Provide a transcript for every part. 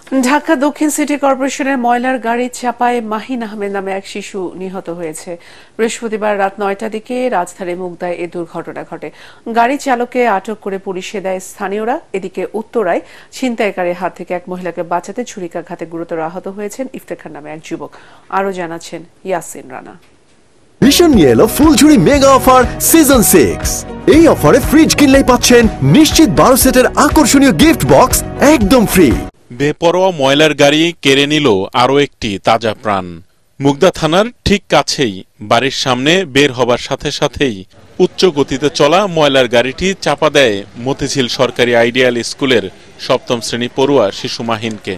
ঢাকা দক্ষিণ সিটি কর্পোরেশনের ময়লার গাড়ি চাপায় মাহিন আহমেদ নামে এক শিশু নিহত হয়েছে। বৃহস্পতিবার রাত ৯টার দিকে রাজধানীর মুগদায় এ দুর্ঘটনা ঘটে। গাড়ি চালককে আটক করে পুলিশে দেয় স্থানীয়রা। এদিকে উত্তরায় ছিনতাইকারীর হাত থেকে এক মহিলাকে বাঁচাতে ছুরিকাঘাতে গুরুতর আহত হয়েছেন ইফতেখার নামে এক যুবক। আরও জানাচ্ছেন ইয়াসিন রানা। ভিশন নিয়ে এলো ফুলঝুরি মেগা অফার সিজন 6। এই অফারে ফ্রিজ কিনলেই পাচ্ছেন নিশ্চিত 12 সেটের আকর্ষণীয় গিফট বক্স একদম ফ্রি। বেপরোয়া ময়লার গাড়ি কেড়ে নিল আরও একটি তাজা প্রাণ। মুগদা থানার ঠিক কাছেই বাড়ির সামনে বের হবার সাথে সাথেই উচ্চ গতিতে চলা ময়লার গাড়িটি চাপা দেয় মতিঝিল সরকারি আইডিয়াল স্কুলের ৭ম শ্রেণী পড়ুয়া শিশু মাহিনকে।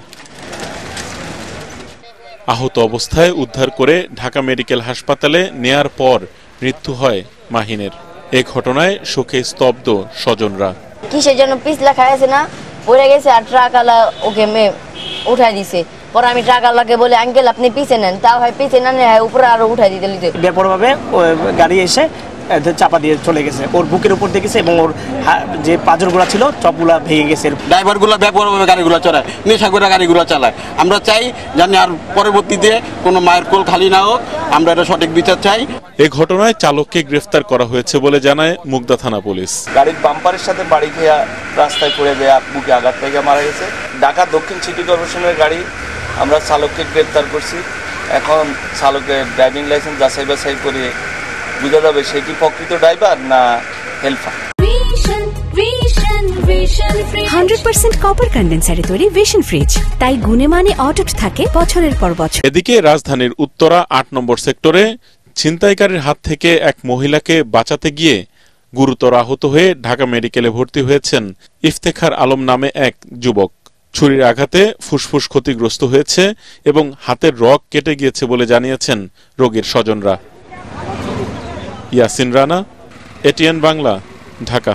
আহত অবস্থায় উদ্ধার করে ঢাকা মেডিকেল হাসপাতালে নেয়ার পর মৃত্যু হয় মাহিনের। এ ঘটনায় শোকে স্তব্ধ স্বজনরা। কিসের জন্য পিছলা খাইছে না পড়ে গেছে, আর ট্রাকওয়ালা ওকে উঠাই দিছে। পরে আমি ট্রাকওয়ালাকে বলে আঙ্কেল আপনি পিছে নেন, তাও হয় পিছে না নেয় উপরে আরো উঠাই দিতে লিতে। বেপরোয়াভাবে গাড়ি এসে চাপা দিয়ে চলে গেছে, ওর বুকের উপর দেখেছে এবং ওর যে পাঁজরগুলা ছিল সবগুলা ভেঙে গেছে। ড্রাইভারগুলো বেপরোয়াভাবে গাড়িগুলো চালায়, নেশা করে গাড়িগুলো চালায়। আমরা চাই জানি আর পরবর্তীতে কোনো মায়ের কোল খালি না হোক, আমরা এটা সঠিক বিচার চাই। এ ঘটনায় চালককে গ্রেফতার করা হয়েছে বলে জানায় মুগদা থানা পুলিশ। গাড়ির বাম্পারের সাথে বাড়ি খেয়ে রাস্তায় পড়ে বুকে আঘাত পেয়ে মারা গেছে। ঢাকা দক্ষিণ সিটি কর্পোরেশনের গাড়ি, আমরা চালককে গ্রেফতার করছি। এখন চালকের ড্রাইভিং লাইসেন্স যাচাই বাছাই করে বোঝা যাবে সে কি প্রকৃত ড্রাইভার না হেল্পার। 100% কপার কন্ডেন্সারে তৈরি ভিশন ফ্রিজ, তাই গুণে মানে অটুট থাকে বছরের পর বছর। এদিকে রাজধানীর উত্তরা ৮ নম্বর সেক্টরে ছিনতাইকারীর হাত থেকে এক মহিলাকে বাঁচাতে গিয়ে গুরুতর আহত হয়ে ঢাকা মেডিকেলে ভর্তি হয়েছেন ইফতেখার আলম নামে এক যুবক। ছুরির আঘাতে ফুসফুস ক্ষতিগ্রস্ত হয়েছে এবং হাতের রগ কেটে গিয়েছে বলে জানিয়েছেন রোগীর স্বজনরা। ইয়াসিন রানা, এটিএন বাংলা, ঢাকা।